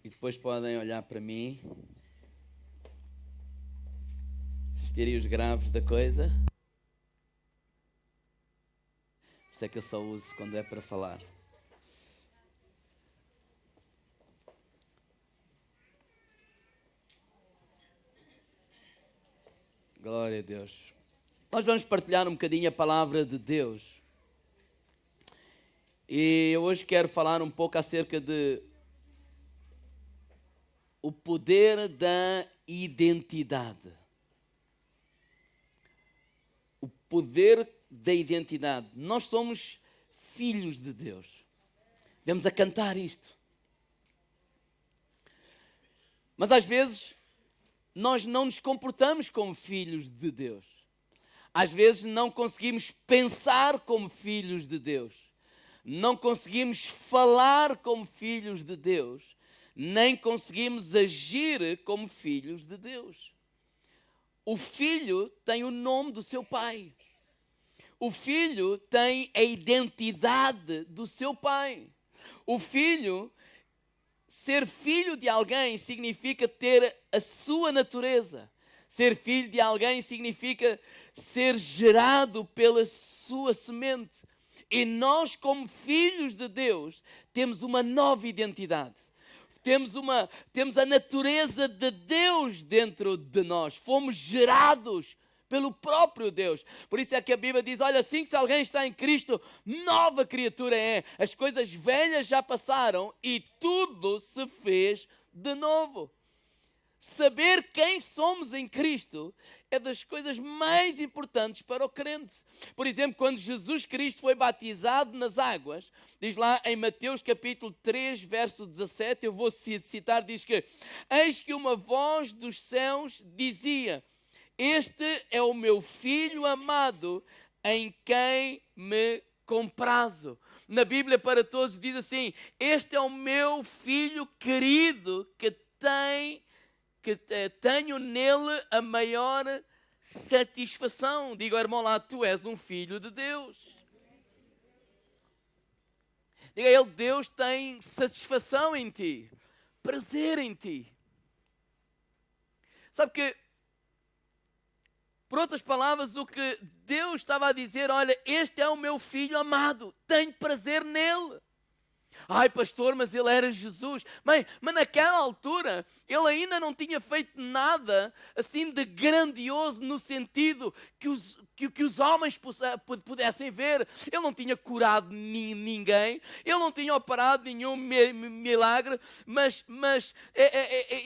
E depois podem olhar para mim, assistirem os graves da coisa. Por isso é que eu só uso quando é para falar. Glória a Deus. Nós vamos partilhar um bocadinho a palavra de Deus. E eu hoje quero falar um pouco acerca de o poder da identidade. O poder da identidade. Nós somos filhos de Deus. Devemos a cantar isto. Mas às vezes nós não nos comportamos como filhos de Deus. Às vezes não conseguimos pensar como filhos de Deus. Não conseguimos falar como filhos de Deus. Nem conseguimos agir como filhos de Deus. O filho tem o nome do seu pai. O filho tem a identidade do seu pai. O filho, ser filho de alguém significa ter a sua natureza. Ser filho de alguém significa ser gerado pela sua semente. E nós, como filhos de Deus, temos uma nova identidade. Temos a natureza de Deus dentro de nós. Fomos gerados pelo próprio Deus. Por isso é que a Bíblia diz, olha, assim que se alguém está em Cristo, nova criatura é. As coisas velhas já passaram e tudo se fez de novo. Saber quem somos em Cristo é das coisas mais importantes para o crente. Por exemplo, quando Jesus Cristo foi batizado nas águas, diz lá em Mateus capítulo 3, verso 17, eu vou citar, diz que eis que uma voz dos céus dizia, este é o meu filho amado, em quem me comprazo. Na Bíblia para todos diz assim, este é o meu filho querido que tenho nele a maior satisfação. Diga ao irmão lá, tu és um filho de Deus. Diga a ele, Deus tem satisfação em ti, prazer em ti. Sabe que, por outras palavras, o que Deus estava a dizer, olha, este é o meu filho amado, tenho prazer nele. Ai, pastor, mas ele era Jesus. Mas naquela altura, ele ainda não tinha feito nada assim de grandioso no sentido que os homens pudessem ver. Ele não tinha curado ninguém, ele não tinha operado nenhum milagre, mas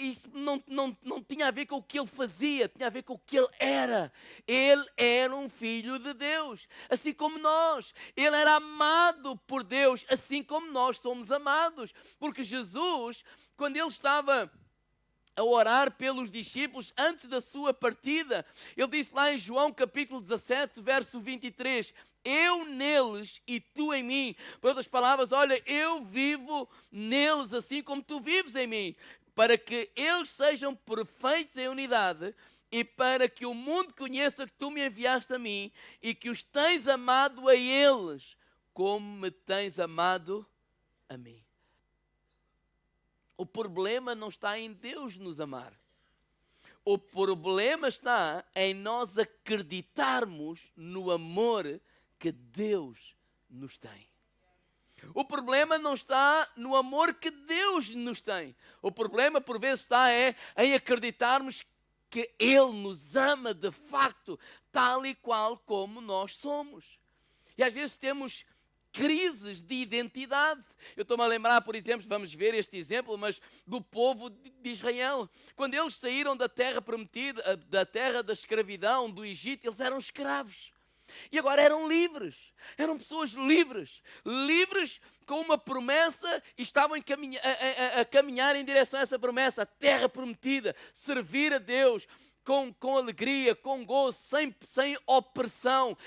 isso não tinha a ver com o que ele fazia, tinha a ver com o que ele era. Ele era um filho de Deus, assim como nós. Ele era amado por Deus, assim como nós somos amados. Porque Jesus, quando ele estava a orar pelos discípulos antes da sua partida, ele disse lá em João capítulo 17, verso 23, eu neles e tu em mim. Por outras palavras, olha, eu vivo neles assim como tu vives em mim, para que eles sejam perfeitos em unidade e para que o mundo conheça que tu me enviaste a mim e que os tens amado a eles como me tens amado a mim. O problema não está em Deus nos amar. O problema está em nós acreditarmos no amor que Deus nos tem. O problema não está no amor que Deus nos tem. O problema, por vezes, está em acreditarmos que Ele nos ama de facto, tal e qual como nós somos. E às vezes temos crises de identidade. Eu estou-me a lembrar, por exemplo, vamos ver este exemplo, mas do povo de Israel. Quando eles saíram da terra prometida, da terra da escravidão, do Egito, eles eram escravos. E agora eram livres. Eram pessoas livres. Livres com uma promessa e estavam a caminhar em direção a essa promessa. A terra prometida. Servir a Deus com alegria, com gozo, sem opressão,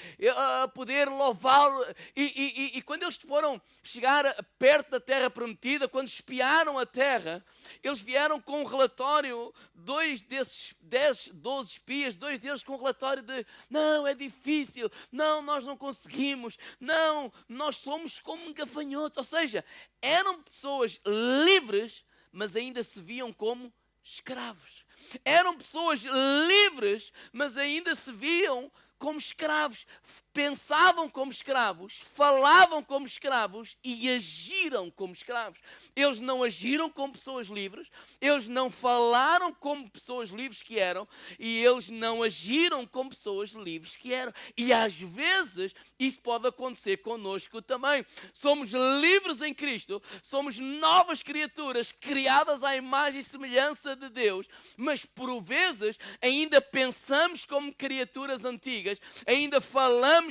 a poder louvá-lo. E quando eles foram chegar perto da terra prometida, quando espiaram a terra, eles vieram com um relatório, 2 desses 12 espias, 2 deles com um relatório de, não, é difícil, não, nós não conseguimos, não, nós somos como gafanhotos. Ou seja, eram pessoas livres, mas ainda se viam como escravos. Eram pessoas livres, mas ainda se viam como escravos. Pensavam como escravos, falavam como escravos e agiram como escravos. Eles não agiram como pessoas livres, eles não falaram como pessoas livres que eram e eles não agiram como pessoas livres que eram. E às vezes isso pode acontecer connosco também. Somos livres em Cristo, somos novas criaturas criadas à imagem e semelhança de Deus, mas por vezes ainda pensamos como criaturas antigas, ainda falamos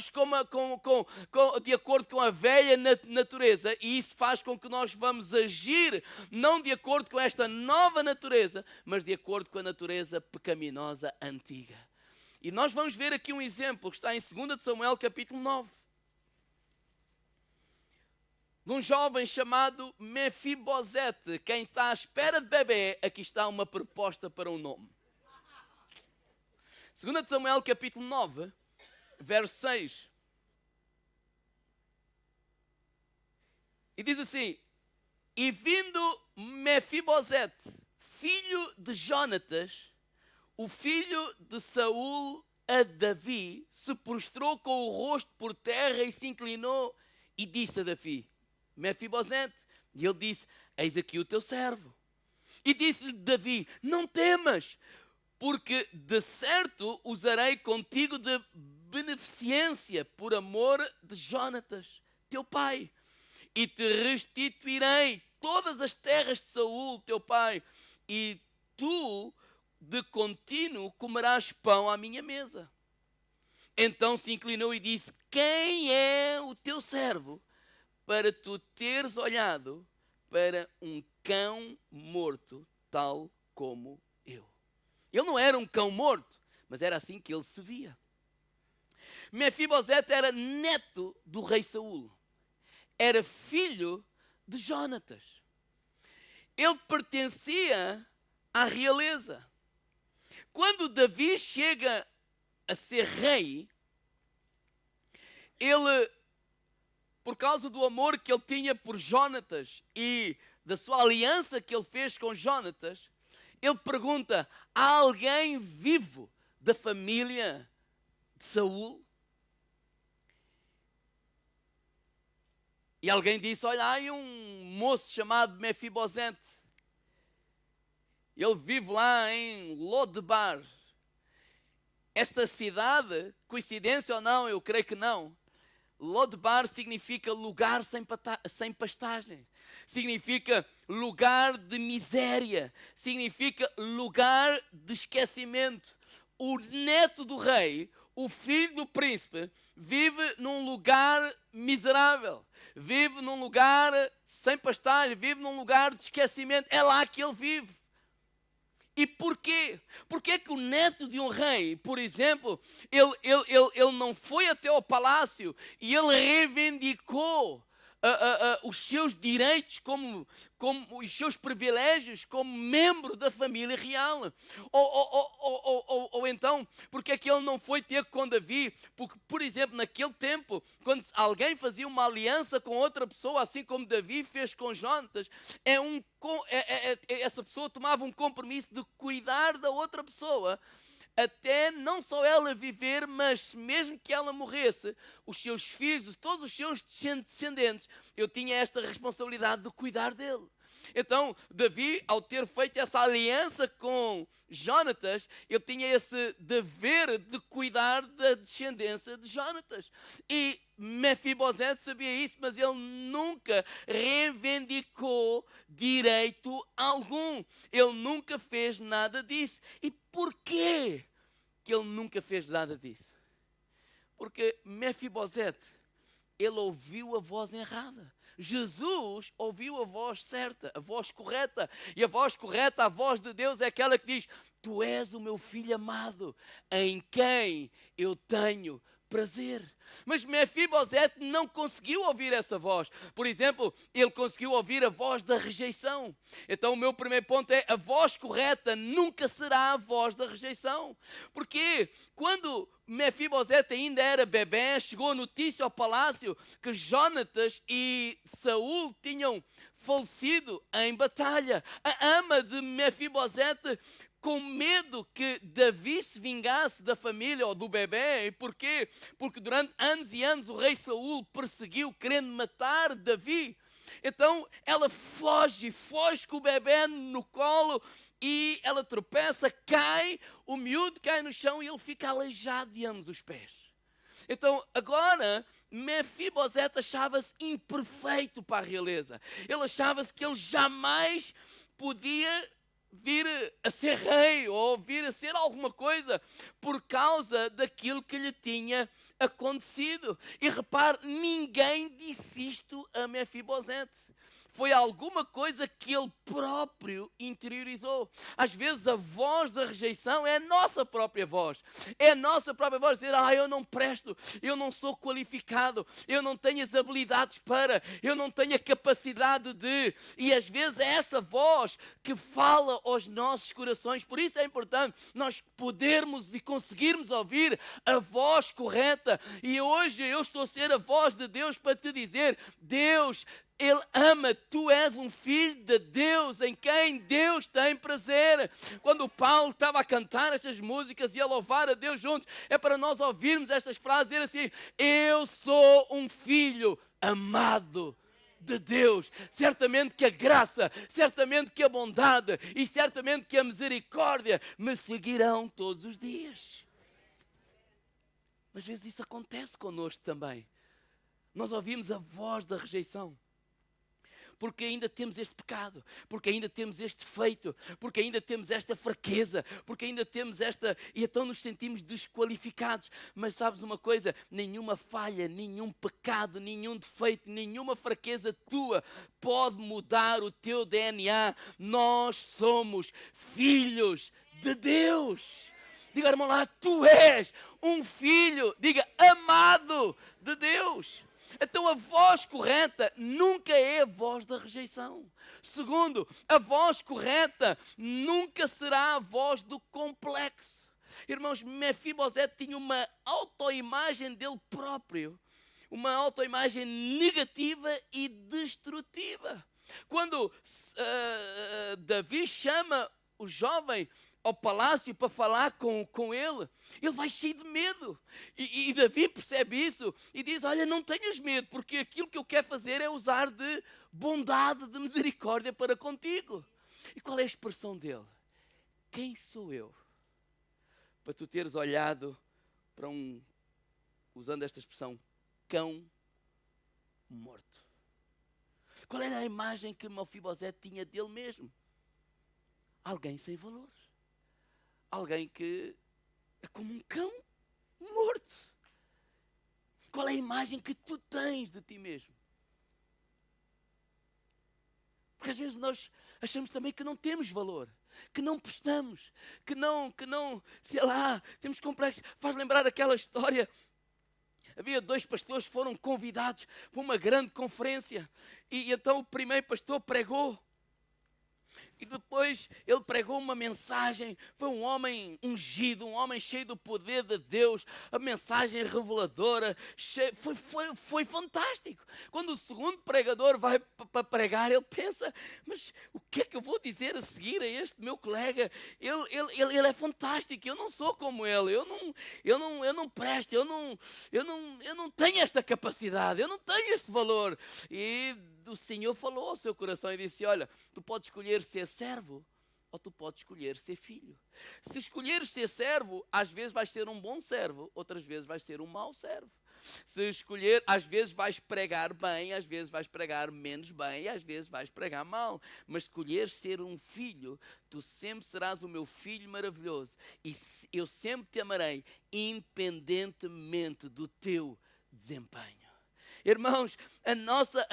de acordo com a velha natureza, e isso faz com que nós vamos agir não de acordo com esta nova natureza, mas de acordo com a natureza pecaminosa antiga. E nós vamos ver aqui um exemplo que está em 2 Samuel capítulo 9. De um jovem chamado Mefibosete. Quem está à espera de bebê, aqui está uma proposta para um nome. 2 Samuel capítulo 9, verso 6. E diz assim: e vindo Mefibosete, filho de Jonatas, o filho de Saul, a Davi, se prostrou com o rosto por terra e se inclinou e disse a Davi: Mefibosete. E ele disse: eis aqui o teu servo. E disse-lhe Davi: não temas, porque de certo usarei contigo de beneficência por amor de Jonatas, teu pai, e te restituirei todas as terras de Saul, teu pai, e tu de contínuo comerás pão à minha mesa. Então se inclinou e disse: quem é o teu servo para tu teres olhado para um cão morto, tal como eu? Ele não era um cão morto, mas era assim que ele se via. Mefibosete era neto do rei Saul. Era filho de Jonatas. Ele pertencia à realeza. Quando Davi chega a ser rei, ele, por causa do amor que ele tinha por Jonatas e da sua aliança que ele fez com Jonatas, ele pergunta: há alguém vivo da família de Saul? E alguém disse: olha, há aí um moço chamado Mefibosete. Ele vive lá em Lodebar. Esta cidade, coincidência ou não, eu creio que não. Lodebar significa lugar sem pastagem. Significa lugar de miséria. Significa lugar de esquecimento. O neto do rei, o filho do príncipe, vive num lugar miserável. Vive num lugar sem pastagem. Vive num lugar de esquecimento. É lá que ele vive. E porquê? Porquê que o neto de um rei, por exemplo, ele não foi até ao palácio e ele reivindicou os seus direitos, como os seus privilégios como membro da família real? Ou então, porque é que ele não foi ter com Davi? Porque, por exemplo, naquele tempo, quando alguém fazia uma aliança com outra pessoa, assim como Davi fez com Jonatas, essa pessoa tomava um compromisso de cuidar da outra pessoa, até não só ela viver, mas mesmo que ela morresse, os seus filhos, todos os seus descendentes, eu tinha esta responsabilidade de cuidar dele. Então, Davi, ao ter feito essa aliança com Jonatas, ele tinha esse dever de cuidar da descendência de Jonatas. E Mefibosete sabia isso, mas ele nunca reivindicou direito algum. Ele nunca fez nada disso. E porquê que ele nunca fez nada disso? Porque Mefibosete, ele ouviu a voz errada. Jesus ouviu a voz certa, a voz correta. E a voz correta, a voz de Deus, é aquela que diz: tu és o meu filho amado, em quem eu tenho prazer. Mas Mefibosete não conseguiu ouvir essa voz. Por exemplo, ele conseguiu ouvir a voz da rejeição. Então o meu primeiro ponto é: a voz correta nunca será a voz da rejeição. Porque quando Mefibosete ainda era bebê, chegou a notícia ao palácio que Jonatas e Saul tinham falecido em batalha. A ama de Mefibosete, com medo que Davi se vingasse da família ou do bebê. E porquê? Porque durante anos e anos o rei Saul perseguiu, querendo matar Davi. Então ela foge com o bebê no colo e ela tropeça, cai, o miúdo cai no chão e ele fica aleijado de ambos os pés. Então agora Mefibosete achava-se imperfeito para a realeza. Ele achava-se que ele jamais podia vir a ser rei ou vir a ser alguma coisa por causa daquilo que lhe tinha acontecido. E repare, ninguém disse isto a Mefibosete. Foi alguma coisa que ele próprio interiorizou. Às vezes a voz da rejeição é a nossa própria voz. É a nossa própria voz dizer, eu não presto, eu não sou qualificado, eu não tenho as habilidades para, eu não tenho a capacidade de. E às vezes é essa voz que fala aos nossos corações. Por isso é importante nós podermos e conseguirmos ouvir a voz correta. E hoje eu estou a ser a voz de Deus para te dizer, Deus, Ele ama, tu és um filho de Deus, em quem Deus tem prazer. Quando o Paulo estava a cantar estas músicas e a louvar a Deus juntos, é para nós ouvirmos estas frases, dizer assim, eu sou um filho amado de Deus. Certamente que a graça, certamente que a bondade e certamente que a misericórdia me seguirão todos os dias. Mas às vezes isso acontece connosco também. Nós ouvimos a voz da rejeição. Porque ainda temos este pecado, porque ainda temos este defeito, porque ainda temos esta fraqueza, porque ainda temos esta... E então nos sentimos desqualificados. Mas sabes uma coisa? Nenhuma falha, nenhum pecado, nenhum defeito, nenhuma fraqueza tua pode mudar o teu DNA. Nós somos filhos de Deus. Diga, irmão lá, tu és um filho, diga, amado de Deus. Então a voz correta nunca é a voz da rejeição. Segundo, a voz correta nunca será a voz do complexo. Irmãos, Mefibosete tinha uma autoimagem dele próprio, uma autoimagem negativa e destrutiva. Quando Davi chama o jovem ao palácio para falar com ele, ele vai cheio de medo. E Davi percebe isso e diz, olha, não tenhas medo, porque aquilo que eu quero fazer é usar de bondade, de misericórdia para contigo. E qual é a expressão dele? Quem sou eu? Para tu teres olhado para usando esta expressão, cão morto. Qual era a imagem que Mefibosete tinha dele mesmo? Alguém sem valor. Alguém que é como um cão morto. Qual é a imagem que tu tens de ti mesmo? Porque às vezes nós achamos também que não temos valor, que não prestamos, que não, sei lá, temos complexos. Faz lembrar aquela história. Havia 2 pastores que foram convidados para uma grande conferência. E então o primeiro pastor pregou. E depois ele pregou uma mensagem, foi um homem ungido, um homem cheio do poder de Deus, a mensagem reveladora, foi fantástico. Quando o segundo pregador vai para pregar, ele pensa, mas o que é que eu vou dizer a seguir a este meu colega? Ele é fantástico, eu não sou como ele, eu não presto, eu não tenho esta capacidade, eu não tenho este valor. E o Senhor falou ao seu coração e disse, olha, tu podes escolher ser servo ou tu podes escolher ser filho. Se escolheres ser servo, às vezes vais ser um bom servo, outras vezes vais ser um mau servo. Se escolher, às vezes vais pregar bem, às vezes vais pregar menos bem, e às vezes vais pregar mal. Mas escolher ser um filho, tu sempre serás o meu filho maravilhoso. E eu sempre te amarei, independentemente do teu desempenho. Irmãos, a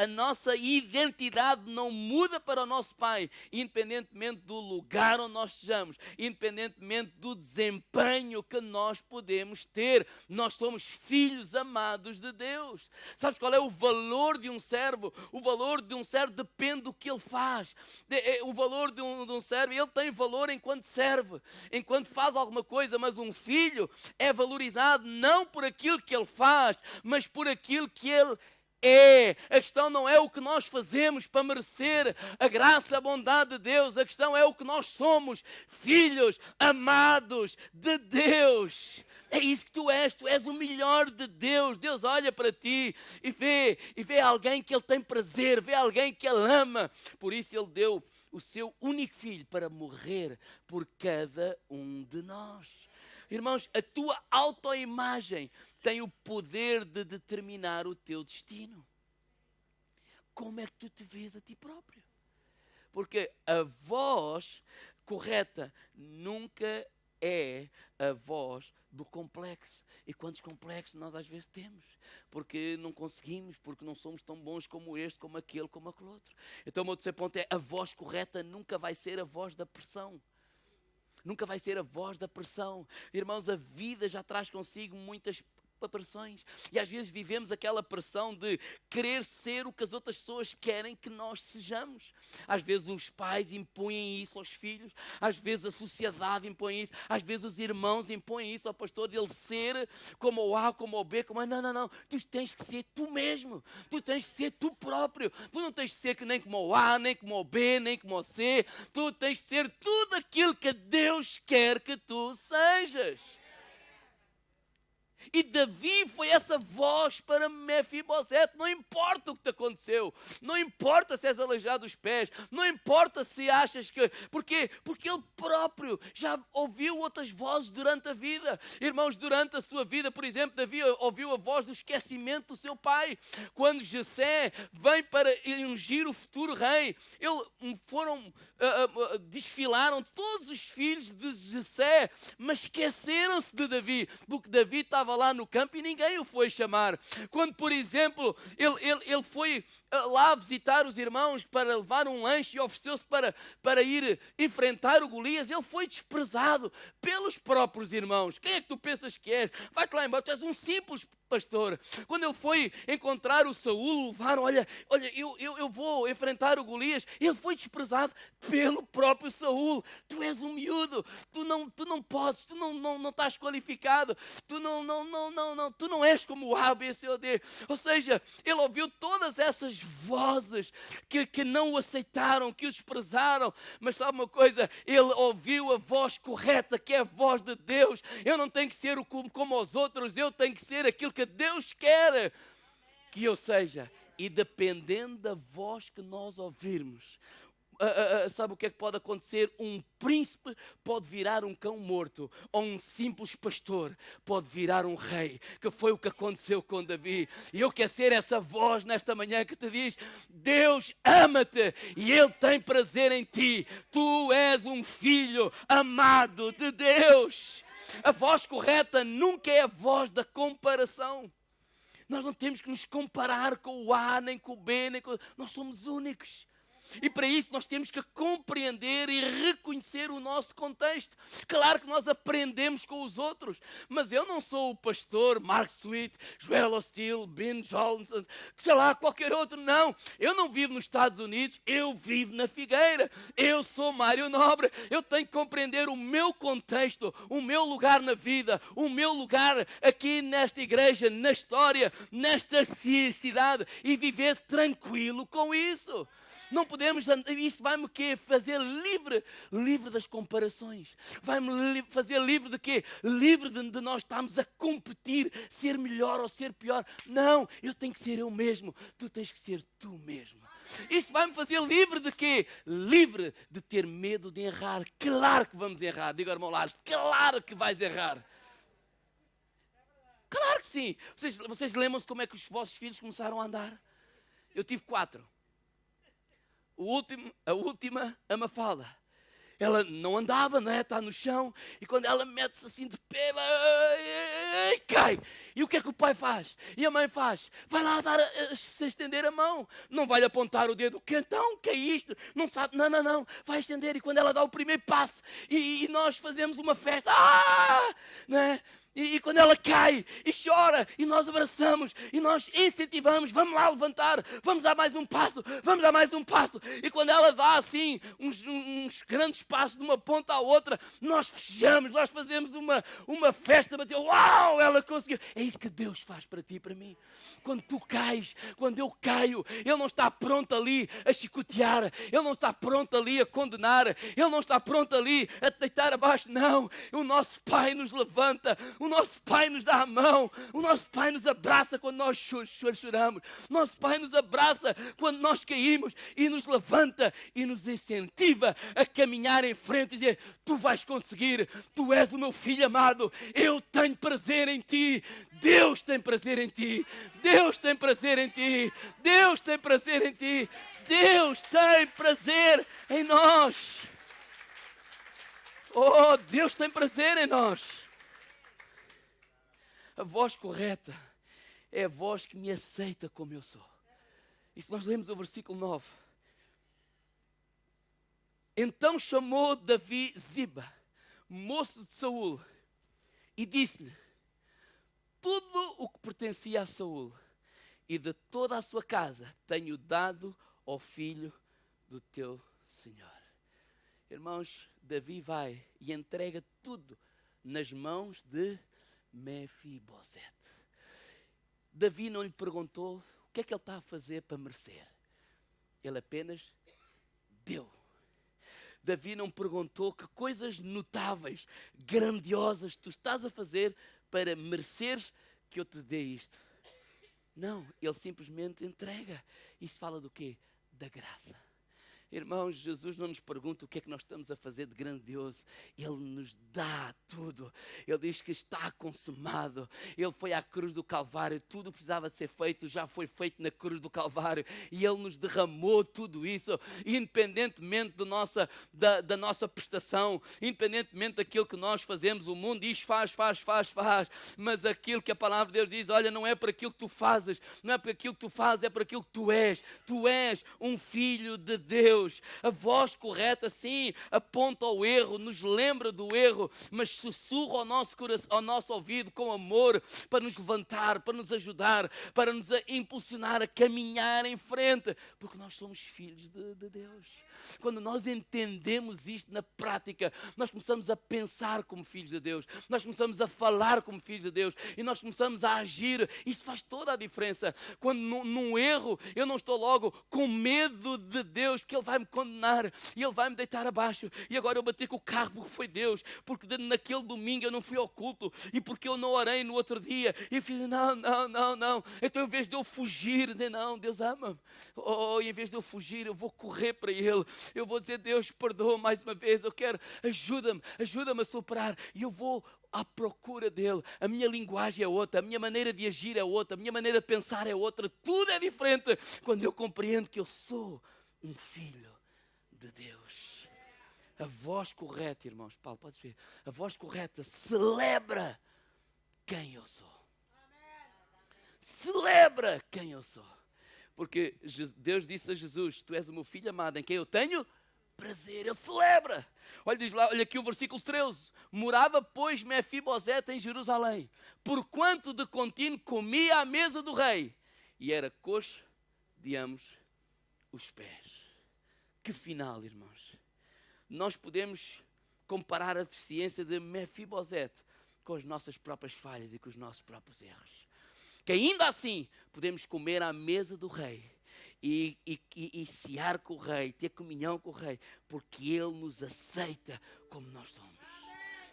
nossa identidade não muda para o nosso Pai, independentemente do lugar onde nós estejamos, independentemente do desempenho que nós podemos ter. Nós somos filhos amados de Deus. Sabes qual é o valor de um servo? O valor de um servo depende do que ele faz. O valor de um servo, ele tem valor enquanto serve, enquanto faz alguma coisa, mas um filho é valorizado não por aquilo que ele faz, mas por aquilo que ele A questão não é o que nós fazemos para merecer a graça, a bondade de Deus. A questão é o que nós somos, filhos amados de Deus. É isso que tu és o melhor de Deus. Deus olha para ti e vê alguém que Ele tem prazer, vê alguém que Ele ama. Por isso Ele deu o seu único filho para morrer por cada um de nós. Irmãos, a tua autoimagem tem o poder de determinar o teu destino. Como é que tu te vês a ti próprio? Porque a voz correta nunca é a voz do complexo. E quantos complexos nós às vezes temos? Porque não conseguimos, porque não somos tão bons como este, como aquele outro. Então o meu terceiro ponto é: a voz correta nunca vai ser a voz da pressão. Nunca vai ser a voz da pressão. Irmãos, a vida já traz consigo muitas pressões. E às vezes vivemos aquela pressão de querer ser o que as outras pessoas querem que nós sejamos. Às vezes os pais impõem isso aos filhos. Às vezes a sociedade impõe isso. Às vezes os irmãos impõem isso ao pastor, de ele ser como o A, como o B, como a... Não. Tu tens que ser tu mesmo. Tu tens que ser tu próprio. Tu não tens que ser que nem como o A, nem como o B, nem como o C. Tu tens que ser tudo aquilo que Deus quer que tu sejas. E Davi foi essa voz para Mefibosete. Não importa o que te aconteceu, não importa se és aleijado dos pés, não importa se achas que... Porquê? Porque ele próprio já ouviu outras vozes durante a vida. Irmãos, durante a sua vida, por exemplo, Davi ouviu a voz do esquecimento do seu pai. Quando Jessé vem para ungir o futuro rei, desfilaram todos os filhos de Jessé, mas esqueceram-se de Davi, porque Davi estava lá no campo e ninguém o foi chamar. Quando, por exemplo, ele foi lá visitar os irmãos para levar um lanche e ofereceu-se para ir enfrentar o Golias, ele foi desprezado pelos próprios irmãos. Quem é que tu pensas que és? Vai-te lá embora, tu és um simples pastor. Quando ele foi encontrar o Saul, levaram, olha, eu vou enfrentar o Golias, ele foi desprezado pelo próprio Saul. Tu és um miúdo, tu não podes, tu não estás qualificado, tu não és como o A, B, C ou D. Ou seja, ele ouviu todas essas vozes que não o aceitaram, que o desprezaram, mas sabe uma coisa? Ele ouviu a voz correta, que é a voz de Deus. Eu não tenho que ser como os outros, eu tenho que ser aquilo que Deus quer que eu seja. E dependendo da voz que nós ouvirmos, sabe o que é que pode acontecer? Um príncipe pode virar um cão morto, ou um simples pastor pode virar um rei, que foi o que aconteceu com Davi. E eu quero ser essa voz nesta manhã que te diz: Deus ama-te e Ele tem prazer em ti. Tu és um filho amado de Deus. A voz correta nunca é a voz da comparação. Nós não temos que nos comparar com o A, nem com o B, nós somos únicos. E para isso nós temos que compreender e reconhecer o nosso contexto. Claro que nós aprendemos com os outros, mas eu não sou o pastor Mark Sweet, Joel Osteen, Ben Johnson, sei lá, qualquer outro, não. Eu não vivo nos Estados Unidos, eu vivo na Figueira. Eu sou Mário Nobre, eu tenho que compreender o meu contexto, o meu lugar na vida, o meu lugar aqui nesta igreja, na história, nesta cidade, e viver tranquilo com isso. Não podemos, isso vai-me fazer livre das comparações. Vai-me fazer livre de quê? Livre de nós estarmos a competir, ser melhor ou ser pior. Não, eu tenho que ser eu mesmo, tu tens que ser tu mesmo. Isso vai-me fazer livre de quê? Livre de ter medo de errar. Claro que vamos errar, diga ao irmão lá, claro que vais errar. Claro que sim. Vocês lembram-se como é que os vossos filhos começaram a andar? Eu tive 4. A última, a Mafalda, ela não andava, né? Está no chão, e quando ela mete-se assim de pé, cai. E o que é que o pai faz? E a mãe faz? Vai lá se estender a mão. Não vai apontar o dedo. Que então? Que é isto? Não sabe? Não. Vai estender. E quando ela dá o primeiro passo, e nós fazemos uma festa, né? E quando ela cai e chora, e nós abraçamos, e nós incentivamos, vamos lá levantar, vamos dar mais um passo, vamos dar mais um passo. E quando ela dá assim, uns grandes passos de uma ponta à outra, nós fechamos, nós fazemos uma festa, bateu, uau, ela conseguiu. É isso que Deus faz para ti e para mim. Quando tu cais, quando eu caio, Ele não está pronto ali a chicotear, Ele não está pronto ali a condenar, Ele não está pronto ali a te deitar abaixo, não. O nosso Pai nos levanta, o nosso Pai nos dá a mão, o nosso Pai nos abraça quando nós choramos, o nosso Pai nos abraça quando nós caímos e nos levanta e nos incentiva a caminhar em frente e dizer, tu vais conseguir, tu és o meu filho amado, eu tenho prazer em ti, Deus tem prazer em ti, Deus tem prazer em ti, Deus tem prazer em ti, Deus tem prazer em nós. Oh, Deus tem prazer em nós. A voz correta é a voz que me aceita como eu sou. E se nós lemos o versículo 9. Então chamou Davi Ziba, moço de Saul, e disse-lhe, tudo o que pertencia a Saul e de toda a sua casa tenho dado ao filho do teu Senhor. Irmãos, Davi vai e entrega tudo nas mãos de Mefibosete. Davi não lhe perguntou o que é que ele está a fazer para merecer. Ele apenas deu. Davi não perguntou que coisas notáveis, grandiosas tu estás a fazer para mereceres que eu te dê isto. Não, ele simplesmente entrega. Isso fala do quê? Da graça. Irmãos, Jesus não nos pergunta o que é que nós estamos a fazer de grandioso. Ele nos dá tudo. Ele diz que está consumado. Ele foi à cruz do Calvário. Tudo precisava de ser feito, já foi feito na cruz do Calvário. E Ele nos derramou tudo isso, independentemente da nossa prestação, independentemente daquilo que nós fazemos. O mundo diz faz. Mas aquilo que a palavra de Deus diz, olha, não é por aquilo que tu fazes, não é por aquilo que tu fazes, é por aquilo que tu és. Tu és um filho de Deus. A voz correta, sim, aponta ao erro, nos lembra do erro, mas sussurra ao nosso coração, ao nosso ouvido com amor, para nos levantar, para nos ajudar, para nos impulsionar a caminhar em frente, porque nós somos filhos de Deus. Quando nós entendemos isto na prática, nós começamos a pensar como filhos de Deus, nós começamos a falar como filhos de Deus e nós começamos a agir. Isso faz toda a diferença. Quando num erro, eu não estou logo com medo de Deus, que Ele vai me condenar e Ele vai me deitar abaixo. E agora eu bati com o carro porque foi Deus, porque naquele domingo eu não fui ao culto e porque eu não orei no outro dia. E eu fiz, não. Então em vez de eu fugir, dizer, não, Deus ama-me. Em vez de eu fugir, eu vou correr para Ele. Eu vou dizer, Deus, perdoa mais uma vez, eu quero, ajuda-me a superar. E eu vou à procura dEle. A minha linguagem é outra, a minha maneira de agir é outra, a minha maneira de pensar é outra. Tudo é diferente quando eu compreendo que eu sou um filho de Deus. A voz correta, irmãos, Paulo, podes ver? A voz correta celebra quem eu sou. Celebra quem eu sou. Porque Deus disse a Jesus, tu és o meu filho amado, em quem eu tenho prazer. Ele celebra. Olha, diz lá, olha aqui o versículo 13. Morava, pois, Mefibosete em Jerusalém, porquanto de contínuo comia à mesa do rei, e era coxo de ambos os pés. Que final, irmãos. Nós podemos comparar a deficiência de Mefibosete com as nossas próprias falhas e com os nossos próprios erros. Que ainda assim podemos comer à mesa do rei e cear com o rei, ter comunhão com o rei, porque Ele nos aceita como nós somos.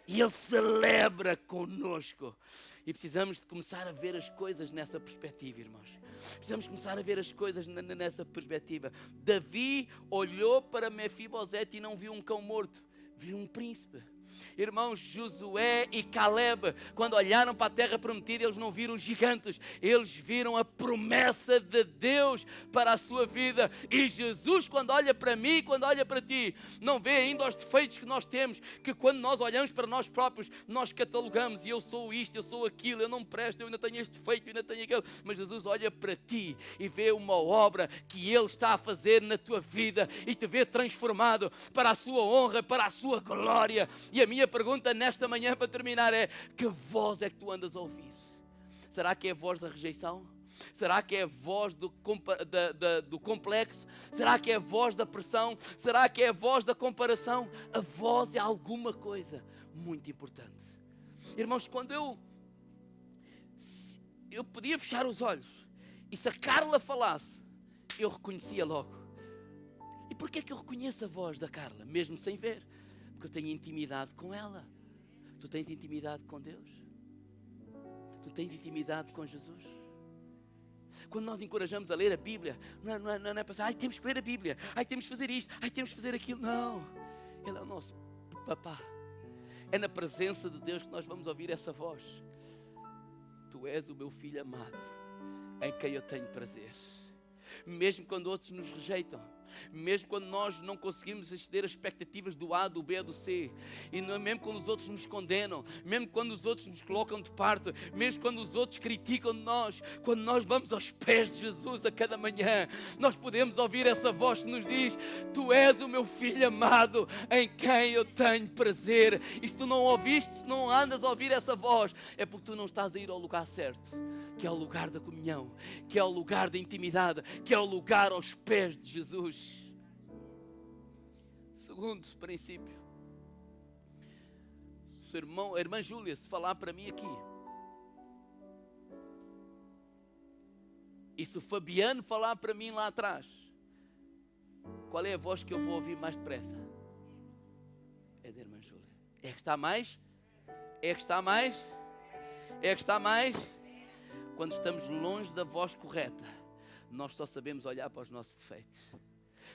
E Ele celebra conosco. E precisamos de começar a ver as coisas nessa perspectiva, irmãos. Precisamos começar a ver as coisas nessa perspectiva. Davi olhou para Mefibosete e não viu um cão morto, viu um príncipe. Irmãos, Josué e Caleb, quando olharam para a terra prometida, eles não viram gigantes, eles viram a promessa de Deus para a sua vida. E Jesus, quando olha para mim, quando olha para ti, não vê ainda os defeitos que nós temos, que quando nós olhamos para nós próprios, nós catalogamos, e eu sou isto, eu sou aquilo, eu não me presto, eu ainda tenho este defeito, eu ainda tenho aquele. Mas Jesus olha para ti e vê uma obra que Ele está a fazer na tua vida e te vê transformado para a sua honra, para a sua glória. E a minha pergunta nesta manhã para terminar é: que voz é que tu andas a ouvir? Será que é a voz da rejeição? Será que é a voz do complexo? Será que é a voz da pressão? Será que é a voz da comparação? A voz é alguma coisa muito importante. Irmãos, quando eu podia fechar os olhos e se a Carla falasse, eu reconhecia logo. E porquê é que eu reconheço a voz da Carla, mesmo sem ver? Porque eu tenho intimidade com ela. Tu tens intimidade com Deus? Tu tens intimidade com Jesus? Quando nós encorajamos a ler a Bíblia, não é para dizer, temos que ler a Bíblia, temos que fazer isto, temos que fazer aquilo. Não, Ele é o nosso papá. É na presença de Deus que nós vamos ouvir essa voz. Tu és o meu filho amado, em quem eu tenho prazer. Mesmo quando outros nos rejeitam, mesmo quando nós não conseguimos exceder as expectativas do A, do B, do C, e mesmo quando os outros nos condenam, mesmo quando os outros nos colocam de parte, mesmo quando os outros criticam de nós, quando nós vamos aos pés de Jesus a cada manhã, nós podemos ouvir essa voz que nos diz: tu és o meu filho amado, em quem eu tenho prazer. E se tu não ouviste, se não andas a ouvir essa voz, é porque tu não estás a ir ao lugar certo, que é o lugar da comunhão, que é o lugar da intimidade, que é o lugar aos pés de Jesus. Segundo princípio, a irmã Júlia, se falar para mim aqui, e se o Fabiano falar para mim lá atrás, qual é a voz que eu vou ouvir mais depressa? É da irmã Júlia. É que está mais? É que está mais? É que está mais? Quando estamos longe da voz correta, nós só sabemos olhar para os nossos defeitos.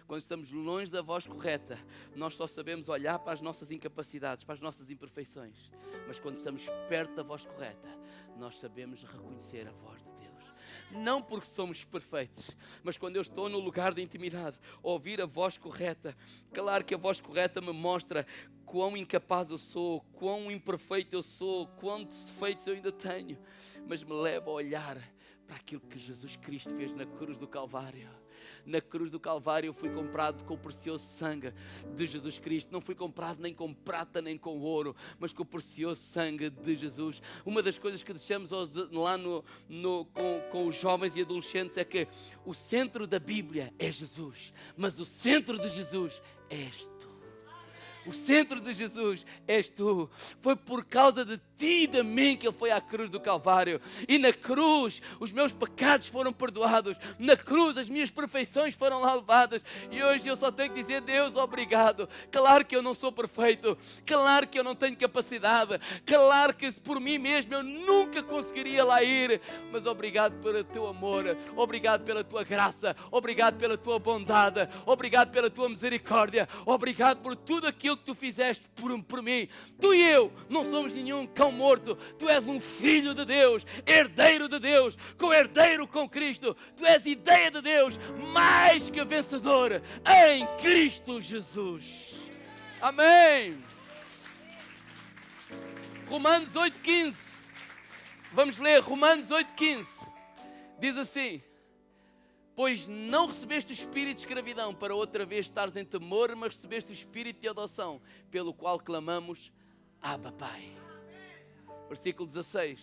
Quando estamos longe da voz correta, nós só sabemos olhar para as nossas incapacidades, para as nossas imperfeições. Mas quando estamos perto da voz correta, nós sabemos reconhecer a voz de Deus. Não porque somos perfeitos, mas quando eu estou no lugar de intimidade, ouvir a voz correta. Claro que a voz correta me mostra quão incapaz eu sou, quão imperfeito eu sou, quantos defeitos eu ainda tenho, mas me leva a olhar para aquilo que Jesus Cristo fez na cruz do Calvário. Na cruz do Calvário eu fui comprado com o precioso sangue de Jesus Cristo. Não fui comprado nem com prata nem com ouro, mas com o precioso sangue de Jesus. Uma das coisas que deixamos lá com os jovens e adolescentes é que o centro da Bíblia é Jesus, mas o centro de Jesus és tu. O centro de Jesus és tu. Foi por causa de ti e de mim que Ele foi à cruz do Calvário. E na cruz os meus pecados foram perdoados. Na cruz as minhas perfeições foram lá levadas. E hoje eu só tenho que dizer: Deus, obrigado. Claro que eu não sou perfeito. Claro que eu não tenho capacidade. Claro que por mim mesmo eu nunca conseguiria lá ir. Mas obrigado pelo teu amor. Obrigado pela tua graça. Obrigado pela tua bondade. Obrigado pela tua misericórdia. Obrigado por tudo aquilo que tu fizeste por mim. Tu e eu não somos nenhum cão morto. Tu és um filho de Deus, herdeiro de Deus, co-herdeiro com Cristo. Tu és ideia de Deus, mais que vencedor em Cristo Jesus. Amém. Romanos 8,15. Vamos ler Romanos 8,15. Diz assim: pois não recebeste o espírito de escravidão para outra vez estares em temor, mas recebeste o espírito de adoção, pelo qual clamamos: Abba, Pai. Versículo 16.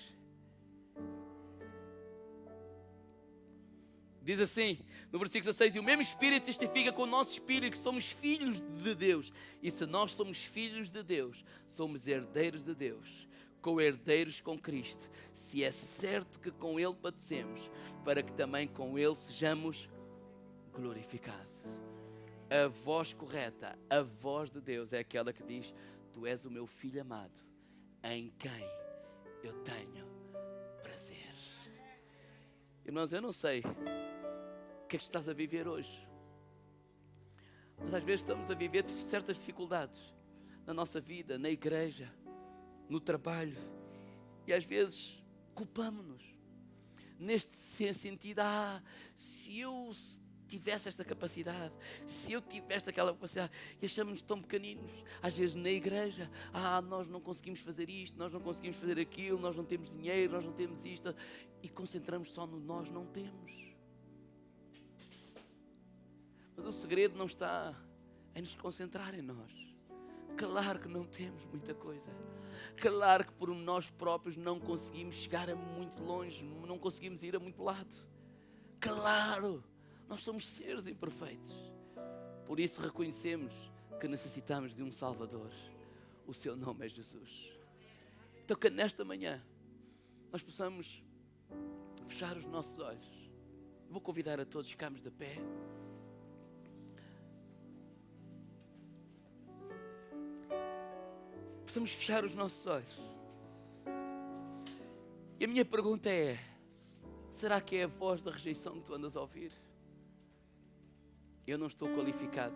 Diz assim, no versículo 16: e o mesmo Espírito testifica com o nosso Espírito que somos filhos de Deus. E se nós somos filhos de Deus, somos herdeiros de Deus, co-herdeiros com Cristo, se é certo que com Ele padecemos, para que também com Ele sejamos glorificados. A voz correta, a voz de Deus é aquela que diz: tu és o meu filho amado, em quem eu tenho prazer. Irmãos, eu não sei o que é que estás a viver hoje, mas às vezes estamos a viver certas dificuldades na nossa vida, na igreja, no trabalho, e às vezes culpamos-nos neste sentido: se eu tivesse esta capacidade, se eu tivesse aquela capacidade, e achamos-nos tão pequeninos. Às vezes na igreja, nós não conseguimos fazer isto, nós não conseguimos fazer aquilo, nós não temos dinheiro, nós não temos isto, e concentramos só no nós não temos. Mas o segredo não está em nos concentrar em nós. Claro que não temos muita coisa. Claro que por nós próprios não conseguimos chegar a muito longe, não conseguimos ir a muito lado. Claro, nós somos seres imperfeitos. Por isso reconhecemos que necessitamos de um Salvador. O seu nome é Jesus. Então que nesta manhã nós possamos fechar os nossos olhos. Vou convidar a todos a ficarmos de pé. Possamos fechar os nossos olhos. E a minha pergunta é: será que é a voz da rejeição que tu andas a ouvir? Eu não estou qualificado.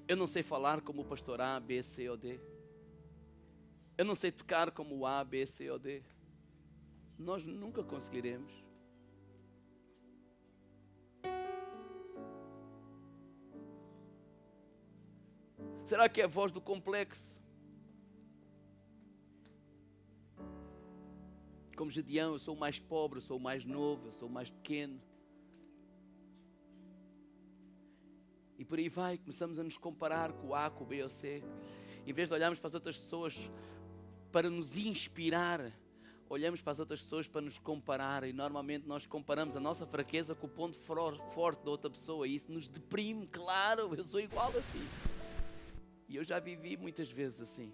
Eu não sei falar como o pastor A, B, C ou D. Eu não sei tocar como o A, B, C ou D. Nós nunca conseguiremos. Será que é a voz do complexo? Como Gedeão, eu sou o mais pobre, eu sou o mais novo, eu sou o mais pequeno. E por aí vai, começamos a nos comparar com o A, com o B ou C. Em vez de olharmos para as outras pessoas para nos inspirar, olhamos para as outras pessoas para nos comparar. E normalmente nós comparamos a nossa fraqueza com o ponto forte da outra pessoa. E isso nos deprime, claro, eu sou igual a ti. E eu já vivi muitas vezes assim.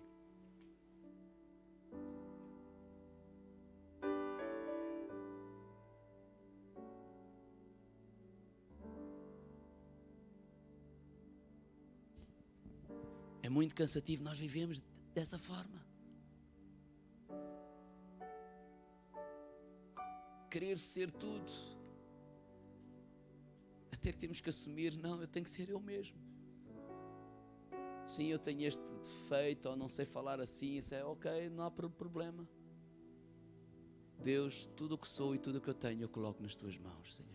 É muito cansativo, nós vivemos dessa forma. Querer ser tudo. Até que temos que assumir, não, eu tenho que ser eu mesmo. Sim, eu tenho este defeito, ou não sei falar assim, isso é ok, não há problema. Deus, tudo o que sou e tudo o que eu tenho, eu coloco nas tuas mãos, Senhor.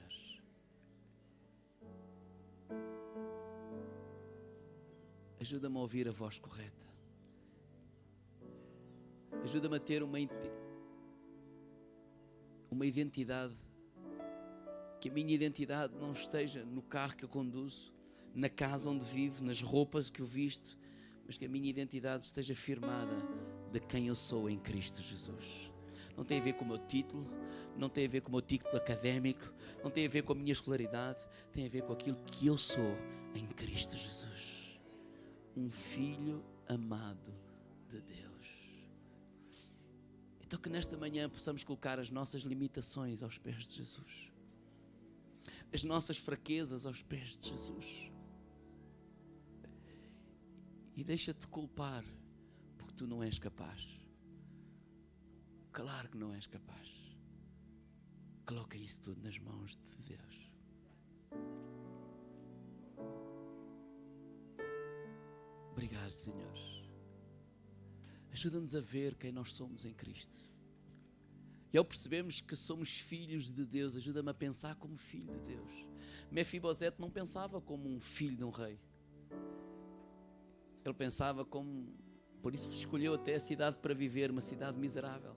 Ajuda-me a ouvir a voz correta. Ajuda-me a ter uma identidade. Que a minha identidade não esteja no carro que eu conduzo, na casa onde vivo, nas roupas que eu visto, mas que a minha identidade esteja firmada de quem eu sou em Cristo Jesus. Não tem a ver com o meu título, não tem a ver com o meu título académico, não tem a ver com a minha escolaridade, tem a ver com aquilo que eu sou em Cristo Jesus. Um filho amado de Deus. Então que nesta manhã possamos colocar as nossas limitações aos pés de Jesus. As nossas fraquezas aos pés de Jesus. E deixa-te culpar, porque tu não és capaz. Claro que não és capaz. Coloca isso tudo nas mãos de Deus. Obrigado, Senhor. Ajuda-nos a ver quem nós somos em Cristo. E ao percebermos que somos filhos de Deus, ajuda-me a pensar como filho de Deus. Mefibosete não pensava como um filho de um rei. Ele pensava como... Por isso escolheu até a cidade para viver, uma cidade miserável.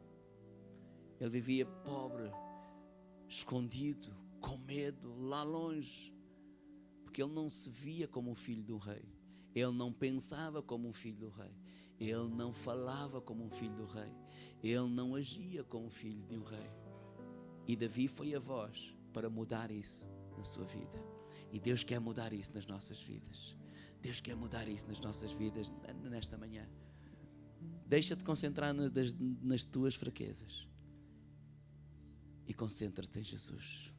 Ele vivia pobre, escondido, com medo, lá longe. Porque ele não se via como um filho de um rei. Ele não pensava como um filho do rei. Ele não falava como um filho do rei. Ele não agia como um filho de um rei. E Davi foi a voz para mudar isso na sua vida. E Deus quer mudar isso nas nossas vidas. Deus quer mudar isso nas nossas vidas nesta manhã. Deixa-te concentrar nas tuas fraquezas. E concentra-te em Jesus.